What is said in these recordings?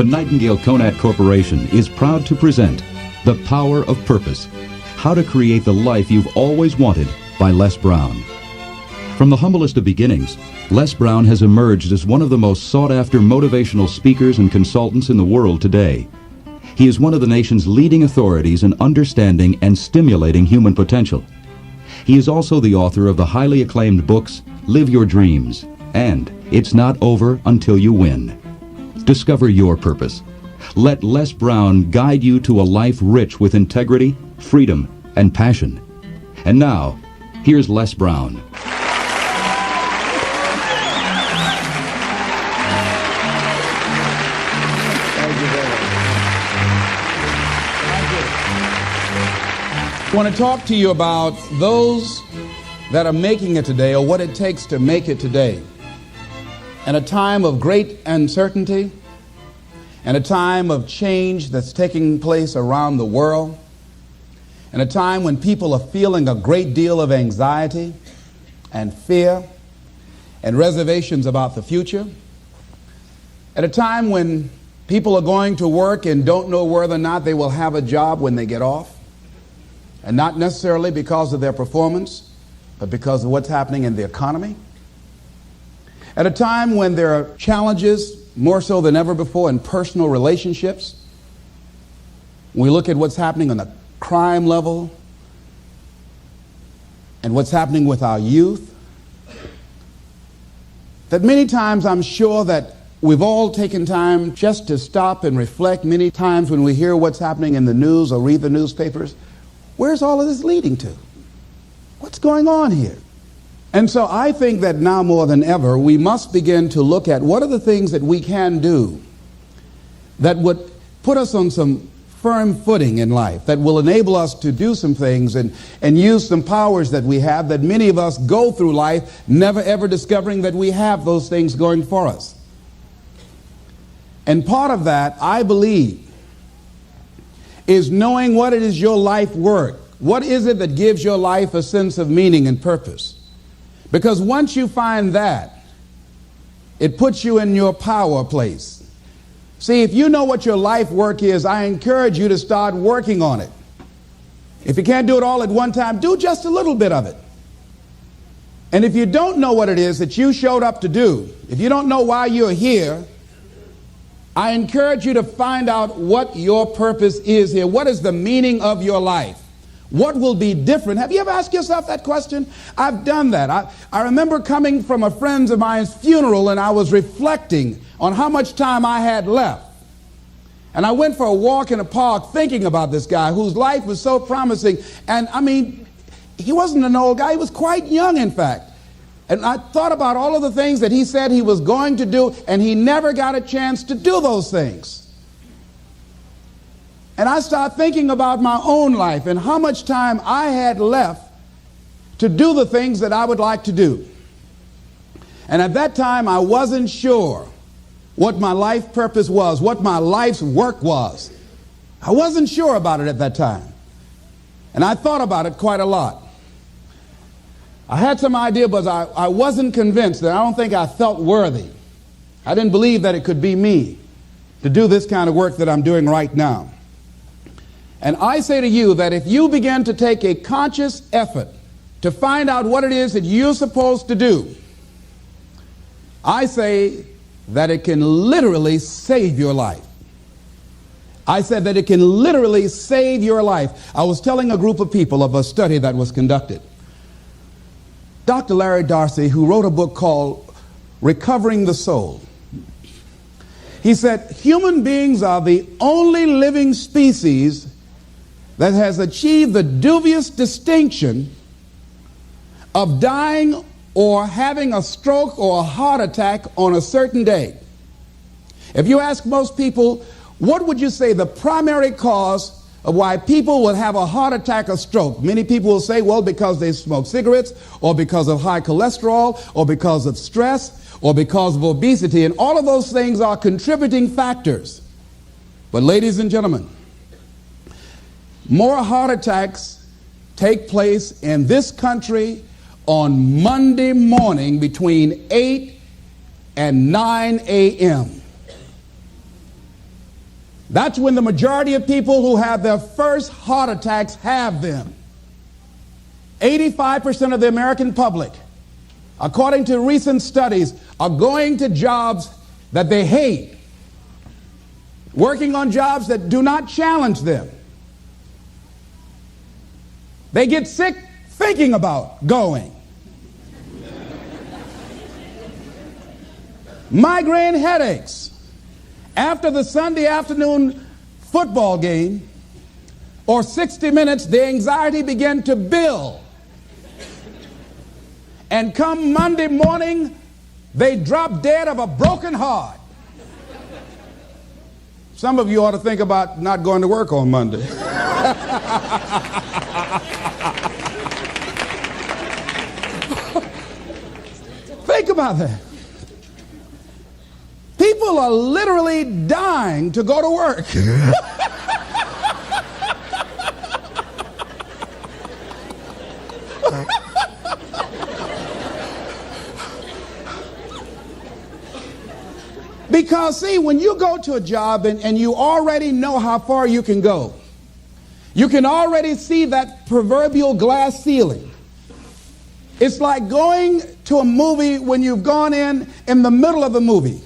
The Nightingale-Conant Corporation is proud to present The Power of Purpose, How to Create the Life You've Always Wanted by Les Brown. From the humblest of beginnings, Les Brown has emerged as one of the most sought-after motivational speakers and consultants in the world today. He is one of the nation's leading authorities in understanding and stimulating human potential. He is also the author of the highly acclaimed books Live Your Dreams and It's Not Over Until You Win. Discover your purpose. Let Les Brown guide you to a life rich with integrity, freedom, and passion. And now, here's Les Brown. I want to talk to you about those that are making it today, or what it takes to make it today. In a time of great uncertainty, and a time of change that's taking place around the world, and a time when people are feeling a great deal of anxiety and fear and reservations about the future, at a time when people are going to work and don't know whether or not they will have a job when they get off, and not necessarily because of their performance, but because of what's happening in the economy. At a time when there are challenges, more so than ever before, in personal relationships. When we look at what's happening on the crime level and what's happening with our youth, that many times I'm sure that we've all taken time just to stop and reflect. Many times when we hear what's happening in the news or read the newspapers, where's all of this leading to? What's going on here? And so I think that now more than ever, we must begin to look at what are the things that we can do that would put us on some firm footing in life, that will enable us to do some things and use some powers that we have, that many of us go through life never ever discovering that we have those things going for us. And part of that, I believe, is knowing what it is your life worth. What is it that gives your life a sense of meaning and purpose? Because once you find that, it puts you in your power place. See, if you know what your life work is, I encourage you to start working on it. If you can't do it all at one time, do just a little bit of it. And if you don't know what it is that you showed up to do, if you don't know why you're here, I encourage you to find out what your purpose is here. What is the meaning of your life? What will be different? Have you ever asked yourself that question? I've done that. I remember coming from a friend of mine's funeral, and I was reflecting on how much time I had left. And I went for a walk in a park thinking about this guy whose life was so promising. And I mean, he wasn't an old guy. He was quite young, in fact. And I thought about all of the things that he said he was going to do, and he never got a chance to do those things. And I started thinking about my own life and how much time I had left to do the things that I would like to do. And at that time, I wasn't sure what my life purpose was, what my life's work was. I wasn't sure about it at that time. And I thought about it quite a lot. I had some idea, but I wasn't convinced. That I don't think I felt worthy. I didn't believe that it could be me to do this kind of work that I'm doing right now. And I say to you that if you begin to take a conscious effort to find out what it is that you're supposed to do, I say that it can literally save your life. I said that it can literally save your life. I was telling a group of people of a study that was conducted. Dr. Larry Darcy, who wrote a book called Recovering the Soul, he said, human beings are the only living species that has achieved the dubious distinction of dying or having a stroke or a heart attack on a certain day. If you ask most people, what would you say the primary cause of why people will have a heart attack or stroke? Many people will say, well, because they smoke cigarettes, or because of high cholesterol, or because of stress, or because of obesity, and all of those things are contributing factors. But ladies and gentlemen, more heart attacks take place in this country on Monday morning between 8 and 9 a.m. That's when the majority of people who have their first heart attacks have them. 85% of the American public, according to recent studies, are going to jobs that they hate, working on jobs that do not challenge them. They get sick thinking about going. Migraine headaches. After the Sunday afternoon football game or 60 minutes, the anxiety began to build. And come Monday morning, they drop dead of a broken heart. Some of you ought to think about not going to work on Monday. Think about that. People are literally dying to go to work. Because, see, when you go to a job and you already know how far you can go, you can already see that proverbial glass ceiling. It's like going to a movie when you've gone in the middle of the movie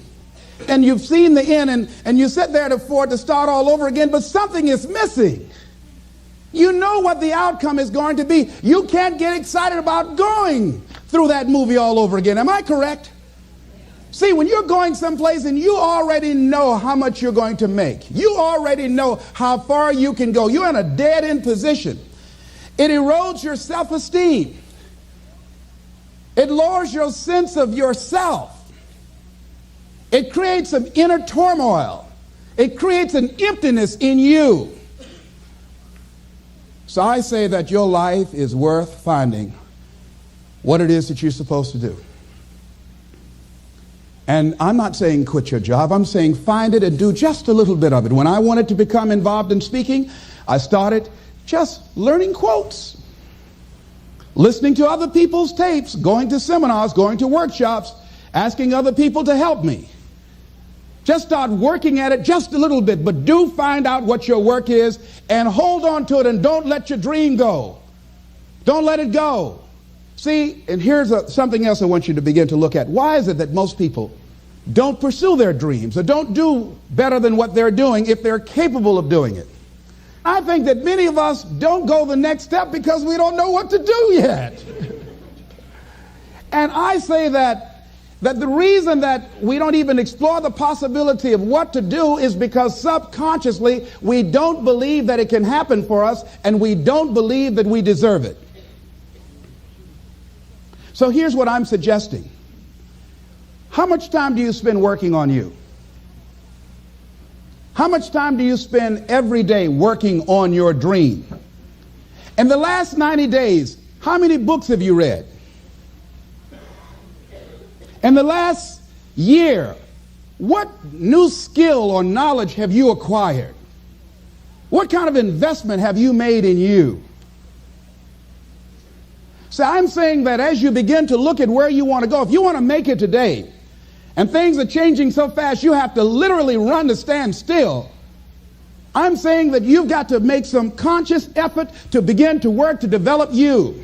and you've seen the end and you sit there to start all over again, but something is missing. You know what the outcome is going to be. You can't get excited about going through that movie all over again. Am I correct? See, when you're going someplace and you already know how much you're going to make, you already know how far you can go, you're in a dead-end position. It erodes your self-esteem. It lowers your sense of yourself. It creates some inner turmoil. It creates an emptiness in you. So I say that your life is worth finding what it is that you're supposed to do. And I'm not saying quit your job. I'm saying find it and do just a little bit of it. When I wanted to become involved in speaking, I started just learning quotes, listening to other people's tapes, going to seminars, going to workshops, asking other people to help me. Just start working at it just a little bit, but do find out what your work is and hold on to it and don't let your dream go. Don't let it go. See, and here's something else I want you to begin to look at. Why is it that most people don't pursue their dreams or don't do better than what they're doing if they're capable of doing it? I think that many of us don't go the next step because we don't know what to do yet. And I say that the reason that we don't even explore the possibility of what to do is because subconsciously we don't believe that it can happen for us and we don't believe that we deserve it. So here's what I'm suggesting. How much time do you spend working on you? How much time do you spend every day working on your dream? In the last 90 days, how many books have you read? In the last year, what new skill or knowledge have you acquired? What kind of investment have you made in you? So I'm saying that as you begin to look at where you want to go, if you want to make it today, and things are changing so fast you have to literally run to stand still, I'm saying that you've got to make some conscious effort to begin to work to develop you.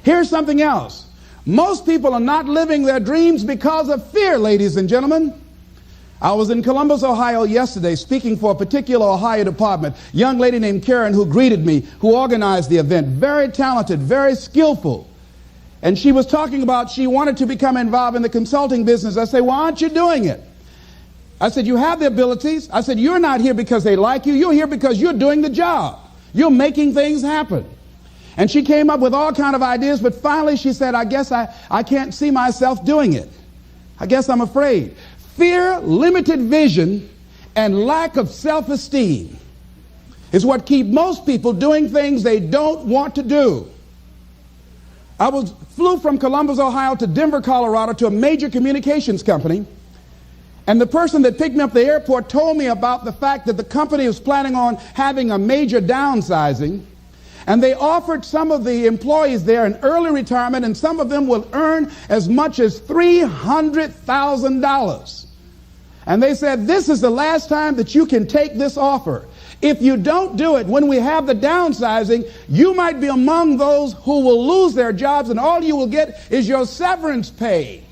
Here's something else. Most people are not living their dreams because of fear, ladies and gentlemen. I was in Columbus, Ohio yesterday speaking for a particular Ohio department. A young lady named Karen who greeted me, who organized the event. Very talented, very skillful. And she was talking about she wanted to become involved in the consulting business. I said, why aren't you doing it? I said, you have the abilities. I said, you're not here because they like you. You're here because you're doing the job. You're making things happen. And she came up with all kinds of ideas, but finally she said, I guess I can't see myself doing it. I guess I'm afraid. Fear, limited vision, and lack of self-esteem is what keep most people doing things they don't want to do. I flew from Columbus, Ohio to Denver, Colorado to a major communications company, and the person that picked me up at the airport told me about the fact that the company was planning on having a major downsizing, and they offered some of the employees there an early retirement, and some of them will earn as much as $300,000. And they said, this is the last time that you can take this offer. If you don't do it, when we have the downsizing, you might be among those who will lose their jobs, and all you will get is your severance pay.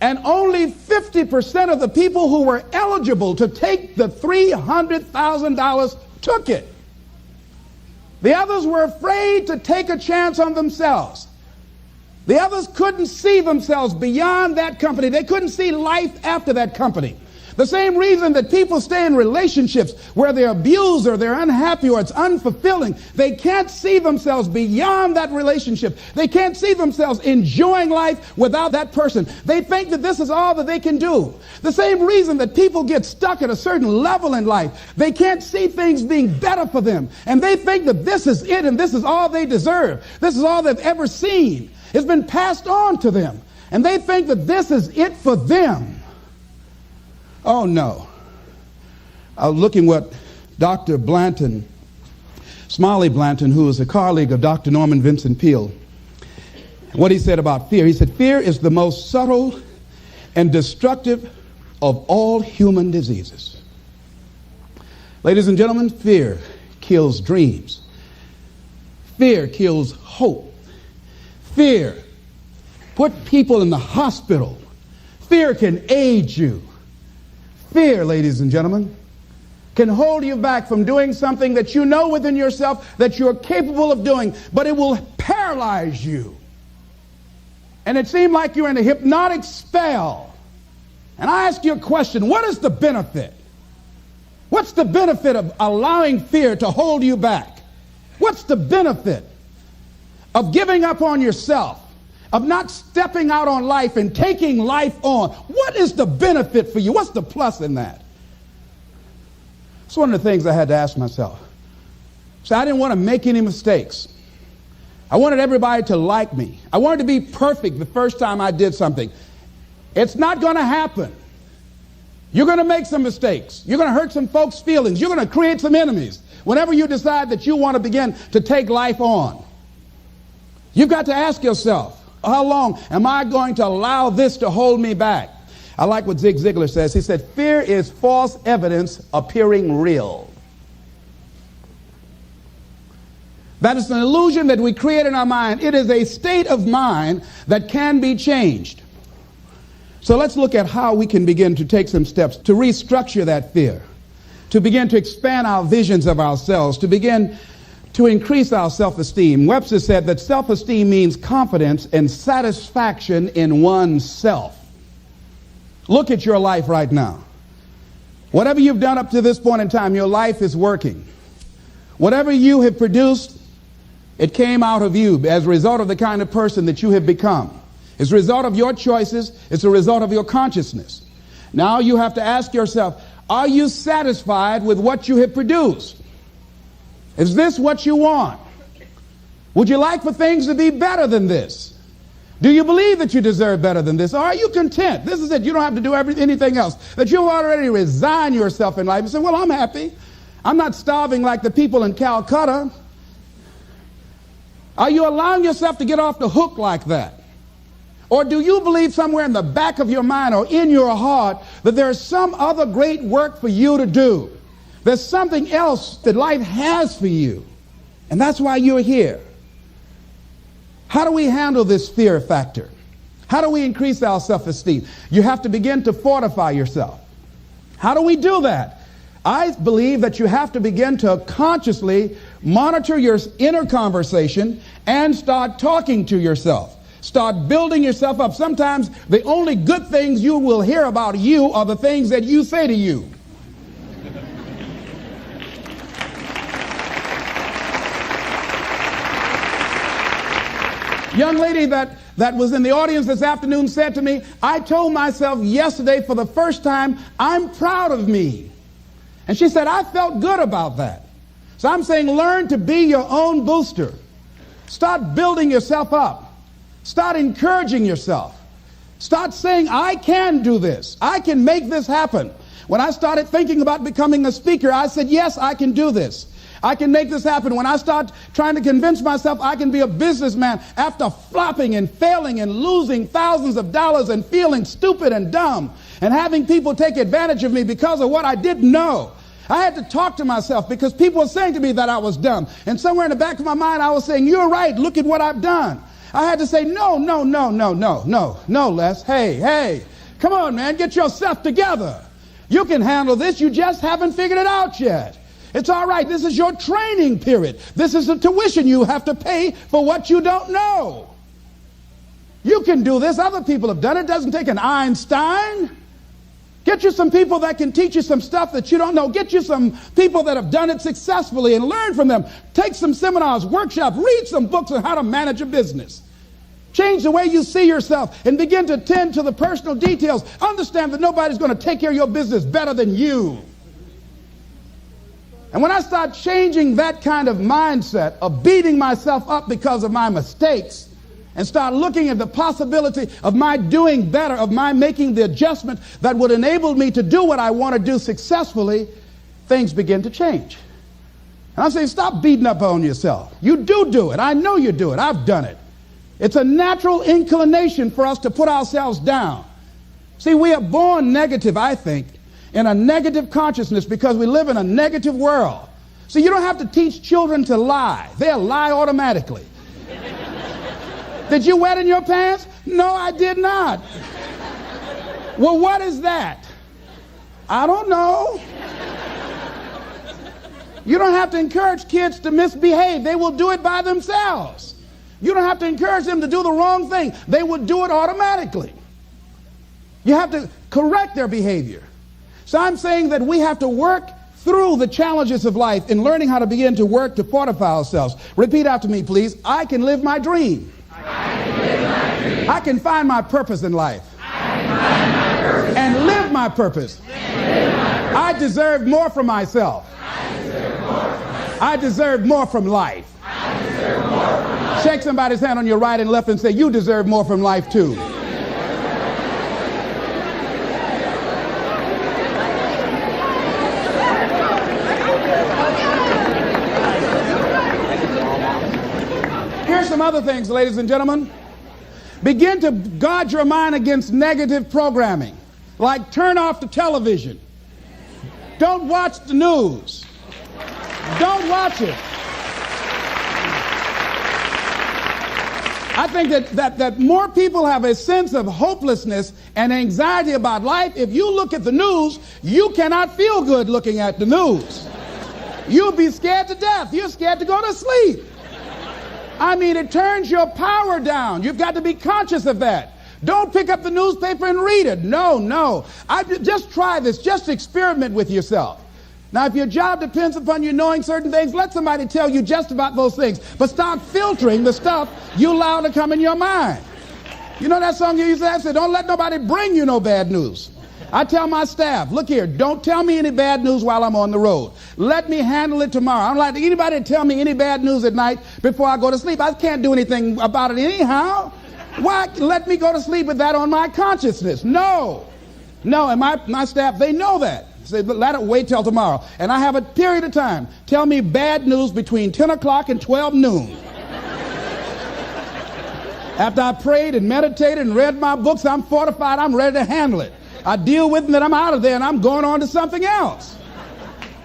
And only 50% of the people who were eligible to take the $300,000 took it. The others were afraid to take a chance on themselves. The others couldn't see themselves beyond that company. They couldn't see life after that company. The same reason that people stay in relationships where they're abused or they're unhappy or it's unfulfilling. They can't see themselves beyond that relationship. They can't see themselves enjoying life without that person. They think that this is all that they can do. The same reason that people get stuck at a certain level in life. They can't see things being better for them. And they think that this is it and this is all they deserve. This is all they've ever seen. It's been passed on to them. And they think that this is it for them. Oh, no. I was looking what Dr. Blanton, Smiley Blanton, who is a colleague of Dr. Norman Vincent Peale, what he said about fear. He said, fear is the most subtle and destructive of all human diseases. Ladies and gentlemen, fear kills dreams. Fear kills hope. Fear put people in the hospital. Fear can age you. Fear, ladies and gentlemen, can hold you back from doing something that you know within yourself that you're capable of doing, but it will paralyze you. And it seemed like you're in a hypnotic spell. And I ask you a question, what is the benefit? What's the benefit of allowing fear to hold you back? What's the benefit of giving up on yourself? Of not stepping out on life and taking life on? What is the benefit for you? What's the plus in that? It's one of the things I had to ask myself. So I didn't want to make any mistakes. I wanted everybody to like me. I wanted to be perfect the first time I did something. It's not going to happen. You're going to make some mistakes. You're going to hurt some folks' feelings. You're going to create some enemies whenever you decide that you want to begin to take life on. You've got to ask yourself, how long am I going to allow this to hold me back? I like what Zig Ziglar says. He said, fear is false evidence appearing real. That is an illusion that we create in our mind. It is a state of mind that can be changed. So let's look at how we can begin to take some steps to restructure that fear, to begin to expand our visions of ourselves, to begin to increase our self-esteem. Webster said that self-esteem means confidence and satisfaction in oneself. Look at your life right now. Whatever you've done up to this point in time, your life is working. Whatever you have produced, it came out of you as a result of the kind of person that you have become. It's a result of your choices. It's a result of your consciousness. Now you have to ask yourself, are you satisfied with what you have produced? Is this what you want? Would you like for things to be better than this? Do you believe that you deserve better than this? Or are you content? This is it. You don't have to do anything else. That you've already resigned yourself in life and say, well, I'm happy. I'm not starving like the people in Calcutta. Are you allowing yourself to get off the hook like that? Or do you believe somewhere in the back of your mind or in your heart that there's some other great work for you to do? There's something else that life has for you. And that's why you're here. How do we handle this fear factor? How do we increase our self-esteem? You have to begin to fortify yourself. How do we do that? I believe that you have to begin to consciously monitor your inner conversation and start talking to yourself. Start building yourself up. Sometimes the only good things you will hear about you are the things that you say to you. Young lady that was in the audience this afternoon said to me, I told myself yesterday for the first time, I'm proud of me. And she said, I felt good about that. So I'm saying learn to be your own booster. Start building yourself up. Start encouraging yourself. Start saying, I can do this. I can make this happen. When I started thinking about becoming a speaker, I said, yes, I can do this. I can make this happen. When I start trying to convince myself I can be a businessman after flopping and failing and losing thousands of dollars and feeling stupid and dumb and having people take advantage of me because of what I didn't know. I had to talk to myself because people were saying to me that I was dumb. And somewhere in the back of my mind, I was saying, you're right. Look at what I've done. I had to say, no, Les. Hey, come on, man. Get yourself together. You can handle this. You just haven't figured it out yet. It's all right. This is your training period. This is the tuition you have to pay for what you don't know. You can do this. Other people have done it. It doesn't take an Einstein. Get you some people that can teach you some stuff that you don't know. Get you some people that have done it successfully and learn from them. Take some seminars, workshops, read some books on how to manage a business. Change the way you see yourself and begin to tend to the personal details. Understand that nobody's going to take care of your business better than you. And when I start changing that kind of mindset of beating myself up because of my mistakes and start looking at the possibility of my doing better, of my making the adjustment that would enable me to do what I want to do successfully, things begin to change. And I'm saying, stop beating up on yourself. You do it. I know you do it. I've done it. It's a natural inclination for us to put ourselves down. See, we are born negative, I think, in a negative consciousness because we live in a negative world. See, you don't have to teach children to lie. They'll lie automatically. Did you wet in your pants? No, I did not. Well, what is that? I don't know. You don't have to encourage kids to misbehave. They will do it by themselves. You don't have to encourage them to do the wrong thing. They will do it automatically. You have to correct their behavior. So I'm saying that we have to work through the challenges of life in learning how to begin to work to fortify ourselves. Repeat after me, please. I can live my dream. I can find my purpose in life. And live my purpose. I deserve more from myself. I deserve more from life. Shake somebody's hand on your right and left and say, you deserve more from life too. Here's some other things, ladies and gentlemen. Begin to guard your mind against negative programming, like turn off the television. Don't watch the news. Don't watch it. I think that more people have a sense of hopelessness and anxiety about life. If you look at the news, you cannot feel good looking at the news. You'll be scared to death. You're scared to go to sleep. I mean, it turns your power down. You've got to be conscious of that. Don't pick up the newspaper and read it. No. Just try this. Just experiment with yourself. Now, if your job depends upon you knowing certain things, let somebody tell you just about those things. But start filtering the stuff you allow to come in your mind. You know that song you used to have? Say, don't let nobody bring you no bad news. I tell my staff, look here, don't tell me any bad news while I'm on the road. Let me handle it tomorrow. I don't like anybody to tell me any bad news at night before I go to sleep. I can't do anything about it anyhow. Why let me go to sleep with that on my consciousness? No, and my staff, they know that. Say, let it wait till tomorrow. And I have a period of time. Tell me bad news between 10 o'clock and 12 noon. After I prayed and meditated and read my books, I'm fortified, I'm ready to handle it. I deal with them and I'm out of there and I'm going on to something else.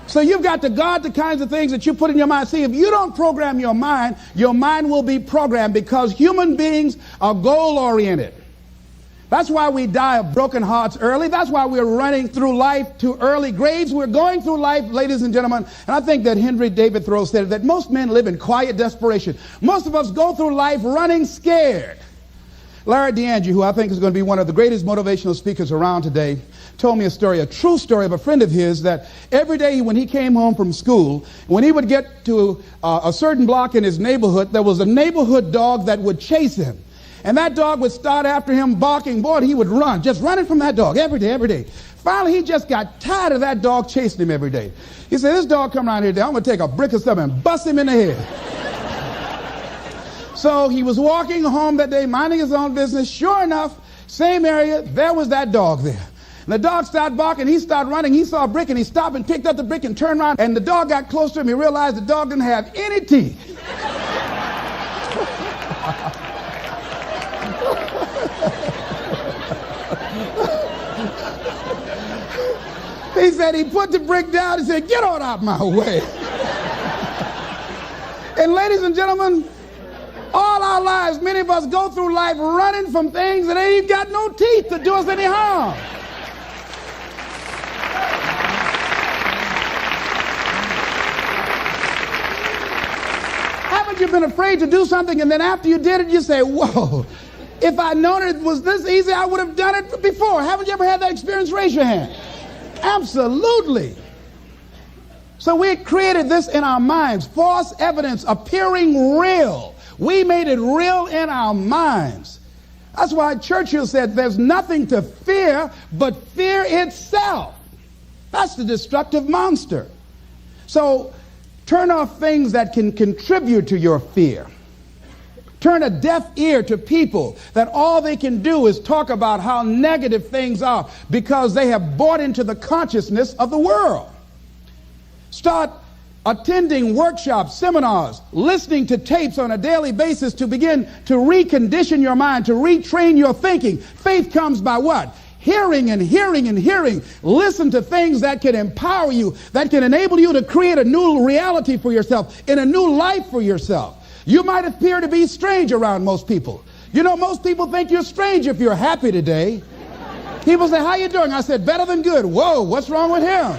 So you've got to guard the kinds of things that you put in your mind. See, if you don't program your mind will be programmed because human beings are goal-oriented. That's why we die of broken hearts early. That's why we're running through life to early graves. We're going through life, ladies and gentlemen, and I think that Henry David Thoreau said that most men live in quiet desperation. Most of us go through life running scared. Larry DeAndre, who I think is going to be one of the greatest motivational speakers around today, told me a story, a true story of a friend of his, that every day when he came home from school, when he would get to a certain block in his neighborhood, there was a neighborhood dog that would chase him. And that dog would start after him barking. Boy, he would run, just running from that dog every day. Finally, he just got tired of that dog chasing him every day. He said, this dog come around here today, I'm going to take a brick or something and bust him in the head. So he was walking home that day, minding his own business. Sure enough, same area, there was that dog there. And the dog started barking. He started running. He saw a brick, and he stopped and picked up the brick and turned around. And the dog got close to him. He realized the dog didn't have any teeth. He said he put the brick down and said, "Get on out my way." And ladies and gentlemen, all our lives, many of us go through life running from things that ain't got no teeth to do us any harm. Haven't you been afraid to do something, and then after you did it, you say, "Whoa, if I'd known it was this easy, I would have done it before"? Haven't you ever had that experience? Raise your hand. Absolutely. So we created this in our minds, false evidence appearing real. We made it real in our minds. That's why Churchill said there's nothing to fear but fear itself. That's the destructive monster. So turn off things that can contribute to your fear. Turn a deaf ear to people that all they can do is talk about how negative things are because they have bought into the consciousness of the world. Start attending workshops, seminars, listening to tapes on a daily basis to begin to recondition your mind, to retrain your thinking. Faith comes by what? Hearing and hearing and hearing. Listen to things that can empower you, that can enable you to create a new reality for yourself, and a new life for yourself. You might appear to be strange around most people. You know, most people think you're strange if you're happy today. People say, "How you doing?" I said, "Better than good." Whoa, what's wrong with him?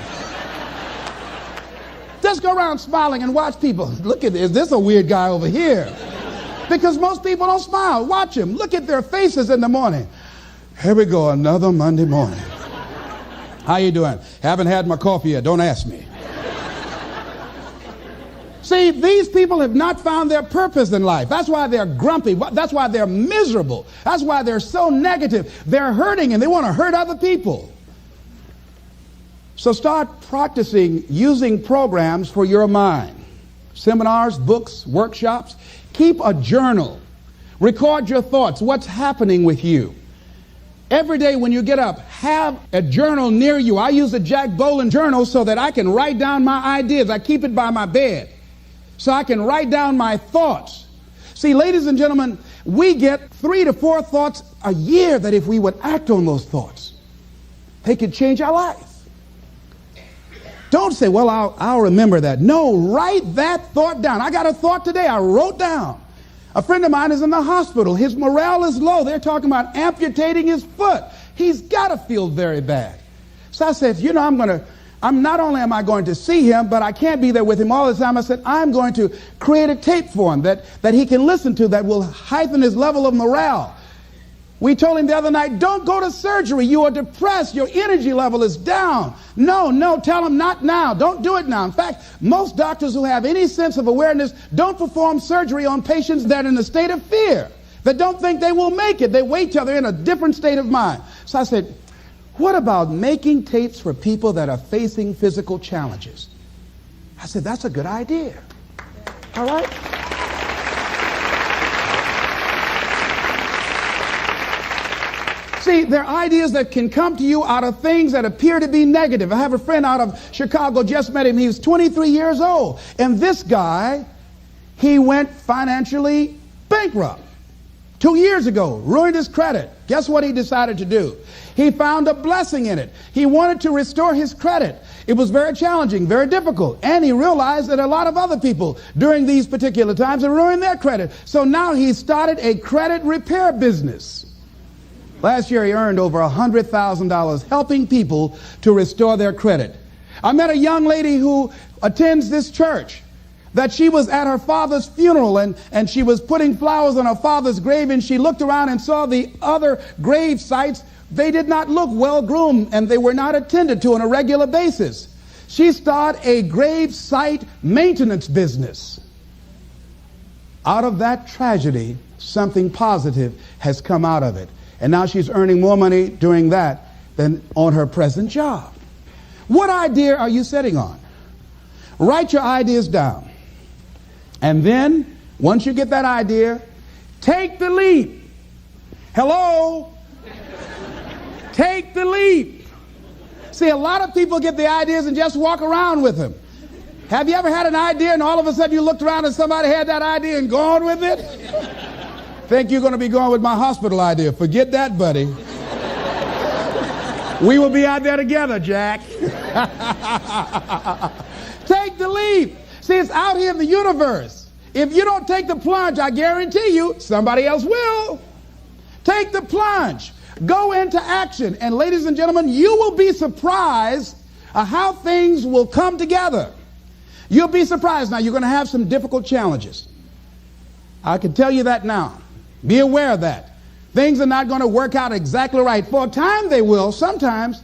Just go around smiling and watch people. Look at this. Is this a weird guy over here? Because most people don't smile. Watch them. Look at their faces in the morning. Here we go, another Monday morning. How you doing? Haven't had my coffee yet. Don't ask me. See, these people have not found their purpose in life. That's why they're grumpy. That's why they're miserable. That's why they're so negative. They're hurting and they want to hurt other people. So start practicing using programs for your mind. Seminars, books, workshops. Keep a journal. Record your thoughts. What's happening with you? Every day when you get up, have a journal near you. I use a Jack Boland journal so that I can write down my ideas. I keep it by my bed so I can write down my thoughts. See, ladies and gentlemen, we get 3 to 4 thoughts a year that if we would act on those thoughts, they could change our life. Don't say, "Well, I'll remember that." No, write that thought down. I got a thought today I wrote down. A friend of mine is in the hospital. His morale is low. They're talking about amputating his foot. He's got to feel very bad. So I said, you know, I'm not only am I going to see him, but I can't be there with him all the time. I said, I'm going to create a tape for him that he can listen to that will heighten his level of morale. We told him the other night, don't go to surgery. You are depressed. Your energy level is down. No, tell him not now. Don't do it now. In fact, most doctors who have any sense of awareness don't perform surgery on patients that are in a state of fear, that don't think they will make it. They wait till they're in a different state of mind. So I said, what about making tapes for people that are facing physical challenges? I said, that's a good idea. All right? See, there are ideas that can come to you out of things that appear to be negative. I have a friend out of Chicago, just met him. He was 23 years old. And this guy, he went financially bankrupt 2 years ago, ruined his credit. Guess what he decided to do? He found a blessing in it. He wanted to restore his credit. It was very challenging, very difficult. And he realized that a lot of other people during these particular times had ruined their credit. So now he started a credit repair business. Last year he earned over $100,000 helping people to restore their credit. I met a young lady who attends this church, that she was at her father's funeral and she was putting flowers on her father's grave, and she looked around and saw the other grave sites. They did not look well groomed and they were not attended to on a regular basis. She started a grave site maintenance business. Out of that tragedy, something positive has come out of it. And now she's earning more money doing that than on her present job. What idea are you sitting on? Write your ideas down. And then, once you get that idea, take the leap. Hello? Take the leap. See, a lot of people get the ideas and just walk around with them. Have you ever had an idea and all of a sudden you looked around and somebody had that idea and gone with it? Think you're going to be going with my hospital idea. Forget that, buddy. We will be out there together, Jack. Take the leap. See, it's out here in the universe. If you don't take the plunge, I guarantee you, somebody else will. Take the plunge. Go into action. And ladies and gentlemen, you will be surprised at how things will come together. You'll be surprised. Now, you're going to have some difficult challenges. I can tell you that now. Be aware of that. Things are not going to work out exactly right. For a time they will, sometimes.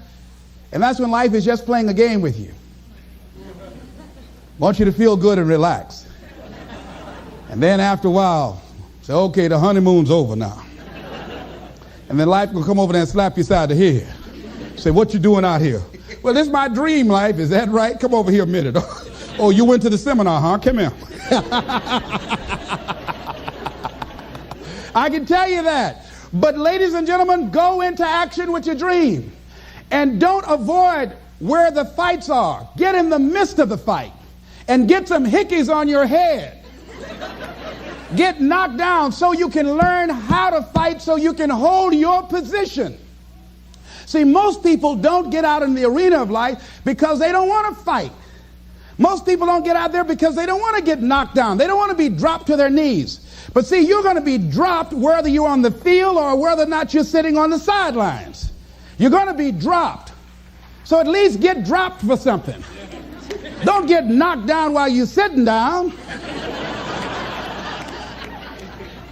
And that's when life is just playing a game with you. Want you to feel good and relax. And then after a while, say, okay, the honeymoon's over now. And then life will come over there and slap you side the head. Say, what you doing out here? Well, this is my dream life. Is that right? Come over here a minute. Oh, you went to the seminar, huh? Come here. I can tell you that. But ladies and gentlemen, go into action with your dream. And don't avoid where the fights are. Get in the midst of the fight. And get some hickeys on your head. Get knocked down so you can learn how to fight, so you can hold your position. See, most people don't get out in the arena of life because they don't want to fight. Most people don't get out there because they don't want to get knocked down. They don't want to be dropped to their knees. But see, you're going to be dropped whether you're on the field or whether or not you're sitting on the sidelines. You're going to be dropped. So at least get dropped for something. Don't get knocked down while you're sitting down.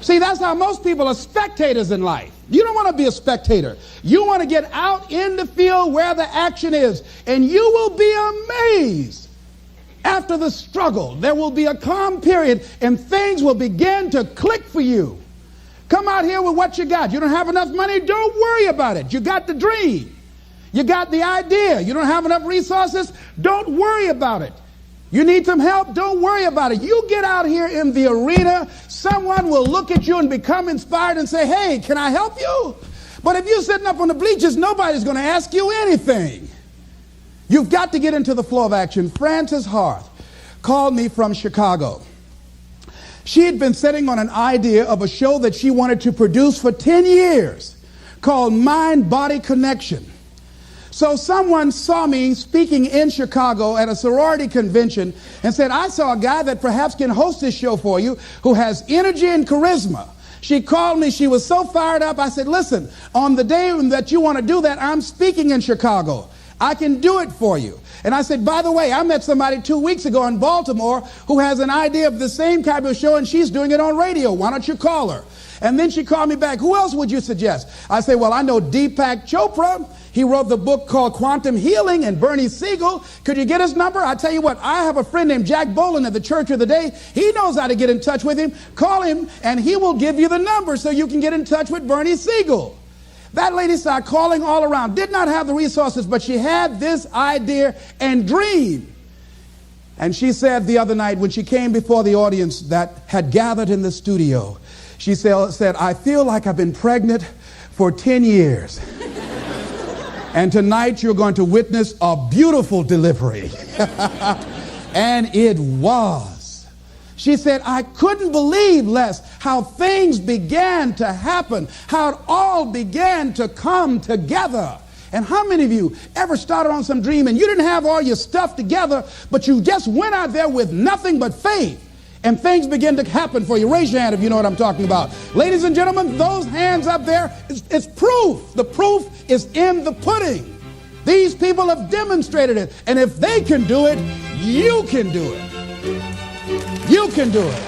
See, that's how most people are spectators in life. You don't want to be a spectator. You want to get out in the field where the action is. And you will be amazed. After the struggle, there will be a calm period and things will begin to click for you. Come out here with what you got. You don't have enough money? Don't worry about it. You got the dream. You got the idea. You don't have enough resources? Don't worry about it. You need some help? Don't worry about it. You get out here in the arena, someone will look at you and become inspired and say, hey, can I help you? But if you're sitting up on the bleachers, nobody's going to ask you anything. You've got to get into the flow of action. Frances Harth called me from Chicago. She had been sitting on an idea of a show that she wanted to produce for 10 years called Mind-Body Connection. So someone saw me speaking in Chicago at a sorority convention and said, I saw a guy that perhaps can host this show for you who has energy and charisma. She called me. She was so fired up. I said, listen, on the day that you want to do that, I'm speaking in Chicago. I can do it for you. And I said, by the way, I met somebody 2 weeks ago in Baltimore who has an idea of the same type of show, and she's doing it on radio. Why don't you call her? And then she called me back. Who else would you suggest? I said, well, I know Deepak Chopra. He wrote the book called Quantum Healing, and Bernie Siegel. Could you get his number? I tell you what, I have a friend named Jack Boland at the Church of the Day. He knows how to get in touch with him. Call him, and he will give you the number so you can get in touch with Bernie Siegel. That lady started calling all around. Did not have the resources, but she had this idea and dream. And she said the other night when she came before the audience that had gathered in the studio, she said, I feel like I've been pregnant for 10 years. And tonight you're going to witness a beautiful delivery. And it was. She said, I couldn't believe, Les, how things began to happen, how it all began to come together. And how many of you ever started on some dream and you didn't have all your stuff together, but you just went out there with nothing but faith, and things begin to happen for you? Raise your hand if you know what I'm talking about. Ladies and gentlemen, those hands up there, it's proof. The proof is in the pudding. These people have demonstrated it. And if they can do it, you can do it. You can do it.